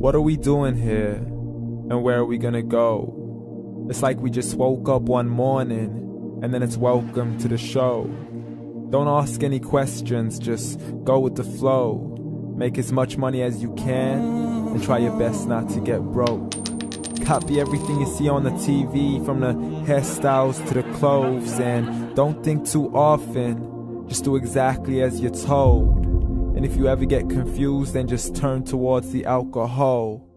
What are we doing here? And where are we gonna go? It's like we just woke up one morning and then it's welcome to the show. Don't ask any questions, just go with the flow. Make as much money as you can and try your best not to get broke. Copy everything you see on the TV, from the hairstyles to the clothes, and don't think too often, just do exactly as you're told. And if you ever get confused, then just turn towards the alcohol.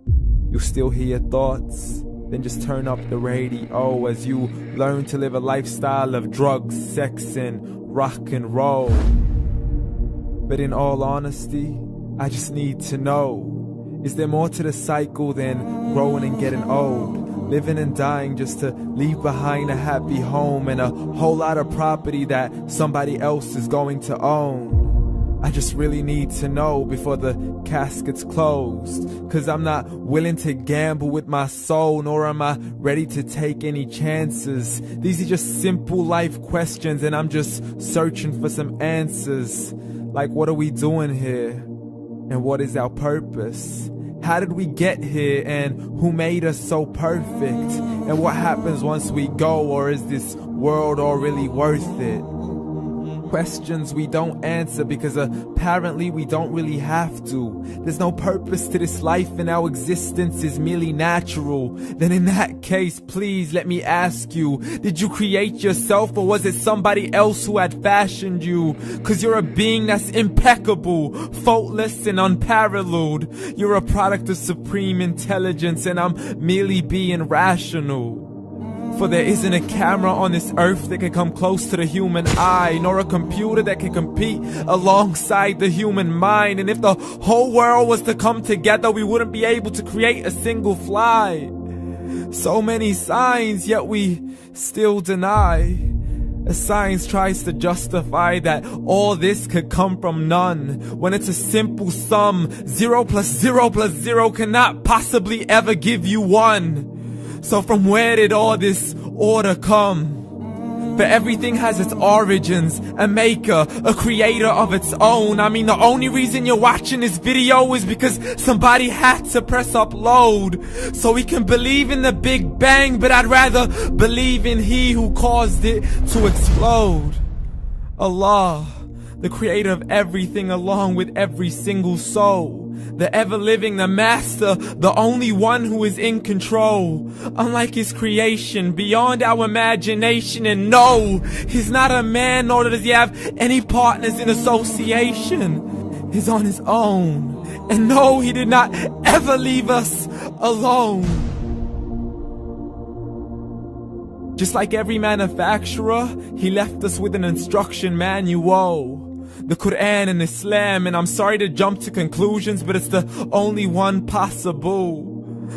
You'll still hear your thoughts, then just turn up the radio as you learn to live a lifestyle of drugs, sex, and rock and roll. But in all honesty, I just need to know, is there more to the cycle than growing and getting old? Living and dying just to leave behind a happy home and a whole lot of property that somebody else is going to own. I just really need to know before the casket's closed, 'cause I'm not willing to gamble with my soul, nor am I ready to take any chances. These are just simple life questions and I'm just searching for some answers. Like, what are we doing here? And what is our purpose? How did we get here, and who made us so perfect? And what happens once we go, or is this world all really worth it? Questions we don't answer because apparently we don't really have to. There's no purpose to this life and our existence is merely natural. Then in that case, please let me ask you, did you create yourself, or was it somebody else who had fashioned you? 'Cause you're a being that's impeccable, faultless and unparalleled. You're a product of supreme intelligence and I'm merely being rational. For there isn't a camera on this earth that can come close to the human eye, nor a computer that can compete alongside the human mind. And if the whole world was to come together, we wouldn't be able to create a single fly. So many signs, yet we still deny. As science tries to justify that all this could come from none, when it's a simple sum. 0 plus 0 plus 0 cannot possibly ever give you 1. So from where did all this order come? For everything has its origins, a maker, a creator of its own. I mean, the only reason you're watching this video is because somebody had to press upload. So we can believe in the Big Bang, but I'd rather believe in He who caused it to explode. Allah, the creator of everything along with every single soul. The ever-living, the master, the only one who is in control. Unlike his creation, beyond our imagination. And no, he's not a man, nor does he have any partners in association. He's on his own. And no, he did not ever leave us alone. Just like every manufacturer, he left us with an instruction manual. The Quran and Islam, and I'm sorry to jump to conclusions, but it's the only one possible.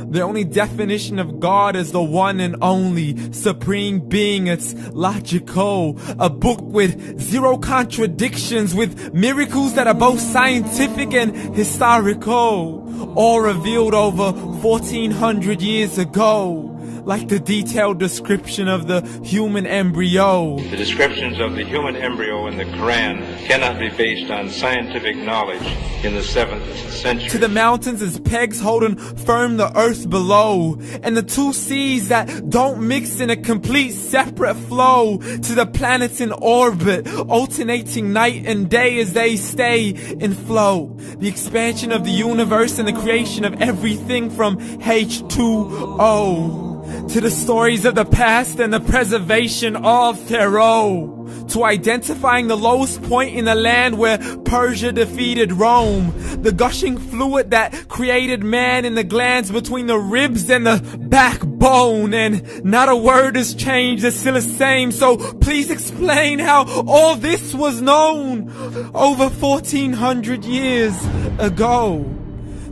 The only definition of God is the one and only supreme being. It's logical, a book with 0 contradictions, with miracles that are both scientific and historical, all revealed over 1400 years ago. Like the detailed description of the human embryo. The descriptions of the human embryo in the Quran cannot be based on scientific knowledge in the 7th century. To the mountains as pegs holding firm the earth below, and the 2 seas that don't mix in a complete separate flow. To the planets in orbit, alternating night and day as they stay in flow. The expansion of the universe and the creation of everything from H2O. To the stories of the past and the preservation of Pharaoh. To identifying the lowest point in the land where Persia defeated Rome. The gushing fluid that created man in the glands between the ribs and the backbone. And not a word has changed, it's still the same. So please explain how all this was known over 1400 years ago.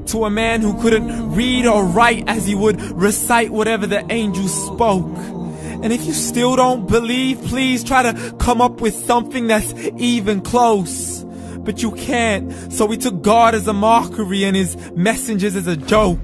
To a man who couldn't read or write, as he would recite whatever the angels spoke. And if you still don't believe, please try to come up with something that's even close. But you can't, so we took God as a mockery and his messengers as a joke.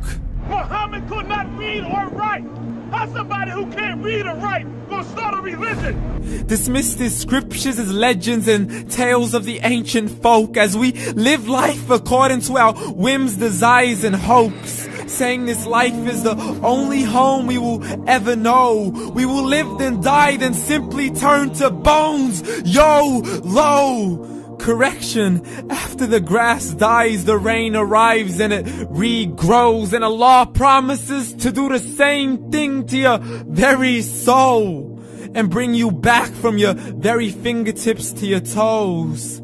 Muhammad could not read or write. How's somebody who can't read or write gonna start a religion? Dismissed his scriptures as legends and tales of the ancient folk, as we live life according to our whims, desires, and hopes. saying this life is the only home we will ever know. We will live then die, then simply turn to bones. YOLO! Correction, after the grass dies, the rain arrives and it regrows, and Allah promises to do the same thing to your very soul and bring you back from your very fingertips to your toes,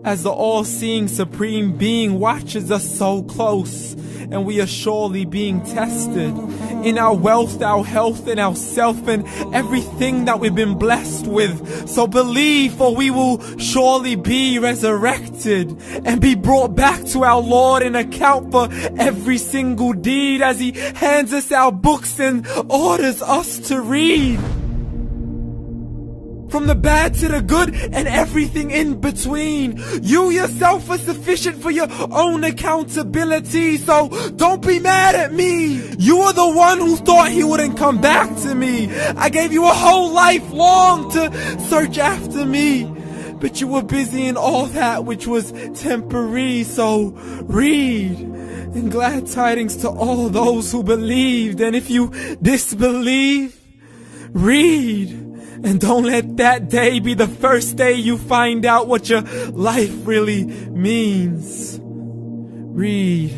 as the all-seeing supreme being watches us so close, and we are surely being tested in our wealth, our health, and our self, and everything that we've been blessed with. So believe, for we will surely be resurrected and be brought back to our Lord and account for every single deed, as He hands us our books and orders us to read. From the bad to the good and everything in between. You yourself are sufficient for your own accountability, so don't be mad at me. You are the one who thought He wouldn't come back to me. I gave you a whole life long to search after me, but you were busy in all that which was temporary. So read, and glad tidings to all those who believed. And if you disbelieve, read. And don't let that day be the first day you find out what your life really means. Read.